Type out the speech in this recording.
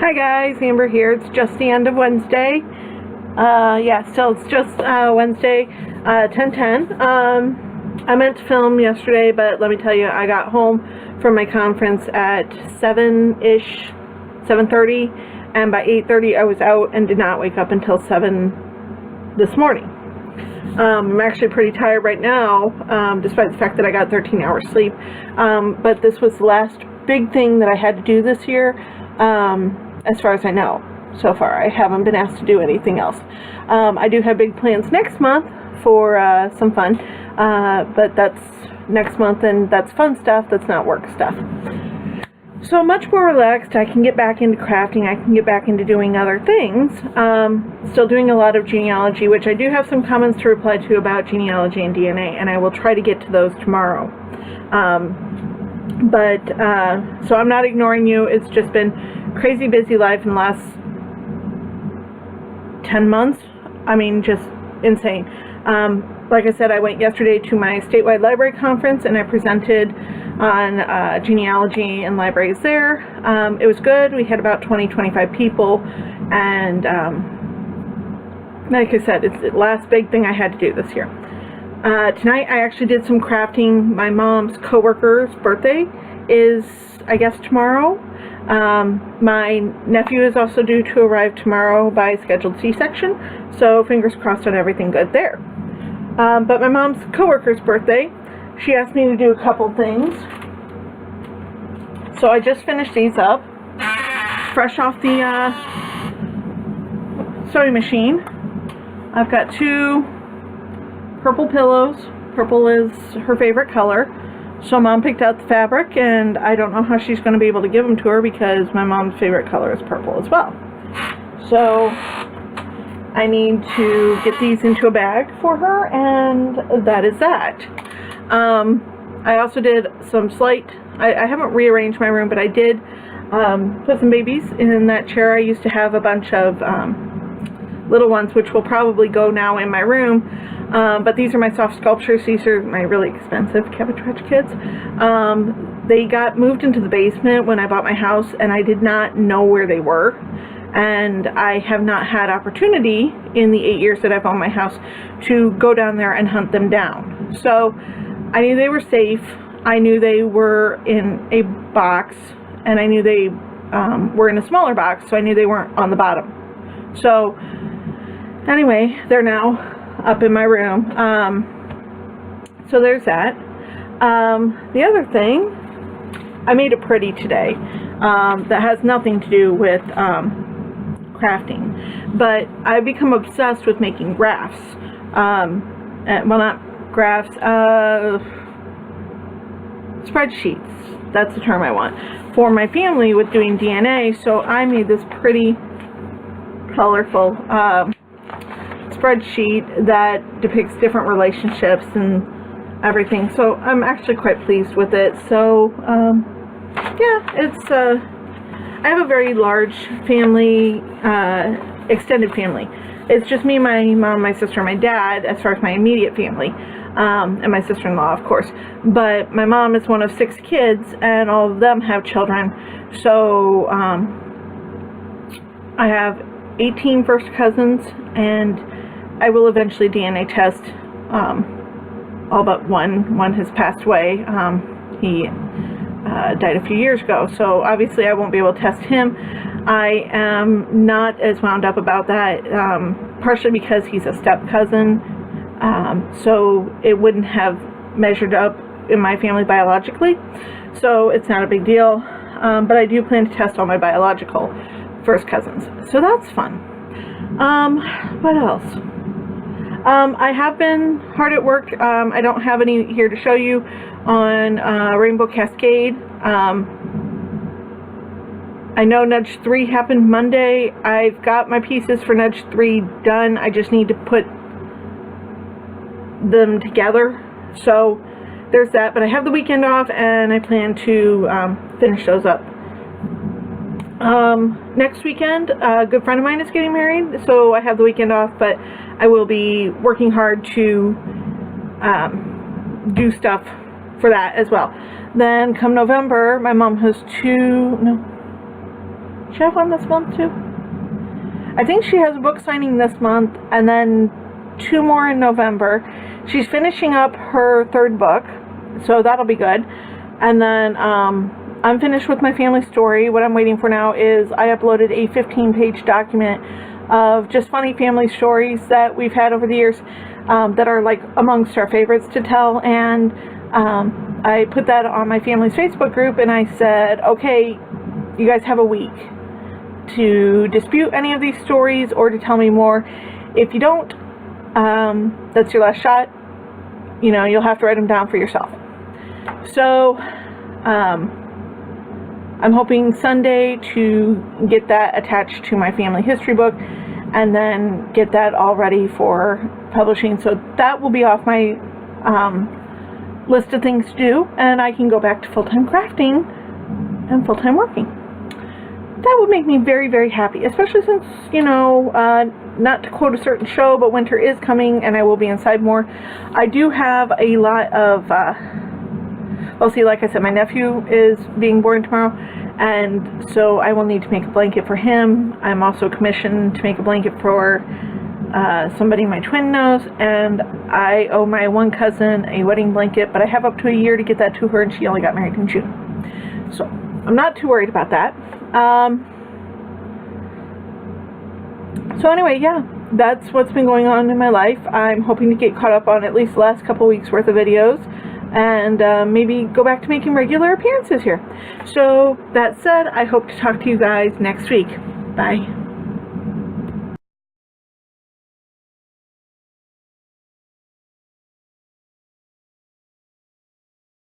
Hi guys, Amber here. It's just the end of Wednesday. So it's just Wednesday, 10:10. I meant to film yesterday, but let me tell you, I got home from my conference at 7-ish, 7:30, and by 8:30 I was out and did not wake up until 7 this morning. I'm actually pretty tired right now, despite the fact that I got 13 hours sleep. But this was the last big thing that I had to do this year. As far as I know, so far. I haven't been asked to do anything else. I do have big plans next month for some fun, but that's next month, and that's fun stuff, that's not work stuff. So much more relaxed. I can get back into crafting, I can get back into doing other things. Still doing a lot of genealogy, which I do have some comments to reply to about genealogy and DNA, and I will try to get to those tomorrow. So I'm not ignoring you. It's just been crazy busy life in the last 10 months. I mean, just insane. Like I said, I went yesterday to my statewide library conference and I presented on genealogy and libraries there. It was good. We had about 20-25 people, and like I said, it's the last big thing I had to do this year. Tonight I actually did some crafting. My mom's coworker's birthday is, I guess, tomorrow. My nephew is also due to arrive tomorrow by scheduled C-section, so fingers crossed on everything good there. But my mom's coworker's birthday, she asked me to do a couple things. So I just finished these up, fresh off the sewing machine. I've got two purple pillows. Purple is her favorite color. So Mom picked out the fabric, and I don't know how she's going to be able to give them to her because my mom's favorite color is purple as well. So I need to get these into a bag for her, and that is that. I also did some slight, I haven't rearranged my room, but I did put some babies in that chair. I used to have a bunch of little ones, which will probably go now in my room. But these are my soft sculptures. These are my really expensive Cabbage kids. They got moved into the basement when I bought my house, and I did not know where they were. And I have not had opportunity in the 8 years that I've owned my house to go down there and hunt them down. So I knew they were safe. I knew they were in a box, and I knew they were in a smaller box, so I knew they weren't on the bottom. So anyway, they're now up in my room. So there's that. The other thing, I made it pretty today. That has nothing to do with crafting, but I've become obsessed with making graphs. Well, not graphs, spreadsheets. That's the term I want for my family with doing DNA. So I made this pretty colorful spreadsheet that depicts different relationships and everything. So I'm actually quite pleased with it. So yeah, it's I have a very large family, extended family. It's just me, my mom, my sister, and my dad as far as my immediate family, and my sister-in-law, of course. But my mom is one of 6 kids, and all of them have children. So I have 18 first cousins, and I will eventually DNA test all but one. One has passed away. He died a few years ago, so obviously I won't be able to test him. I am not as wound up about that, partially because he's a step cousin, so it wouldn't have measured up in my family biologically, so it's not a big deal. But I do plan to test all my biological first cousins, so that's fun. What else? I have been hard at work. I don't have any here to show you on Rainbow Cascade. I know Nudge 3 happened Monday. I've got my pieces for Nudge 3 done. I just need to put them together. So there's that. But I have the weekend off, and I plan to finish those up. Next weekend, a good friend of mine is getting married, so I have the weekend off, but I will be working hard to do stuff for that as well. Then come November, my mom has She have one this month too? I think she has a book signing this month, and then 2 more in November. She's finishing up her 3rd book, so that'll be good. And then I'm finished with my family story. What I'm waiting for now is I uploaded a 15-page document of just funny family stories that we've had over the years that are like amongst our favorites to tell, and I put that on my family's Facebook group, and I said, okay, you guys have a week to dispute any of these stories or to tell me more. If you don't, that's your last shot. You know, you'll have to write them down for yourself. So I'm hoping Sunday to get that attached to my family history book and then get that all ready for publishing. So that will be off my list of things to do, and I can go back to full-time crafting and full-time working. That would make me very, very happy, especially since, you know, not to quote a certain show, but winter is coming and I will be inside more. I do have a lot of, well, see, like I said, my nephew is being born tomorrow, and so I will need to make a blanket for him. I'm also commissioned to make a blanket for somebody my twin knows, and I owe my one cousin a wedding blanket, but I have up to a year to get that to her, and she only got married in June. So I'm not too worried about that. So anyway, yeah, that's what's been going on in my life. I'm hoping to get caught up on at least the last couple weeks worth of videos, and maybe go back to making regular appearances here. So that said, I hope to talk to you guys next week. Bye.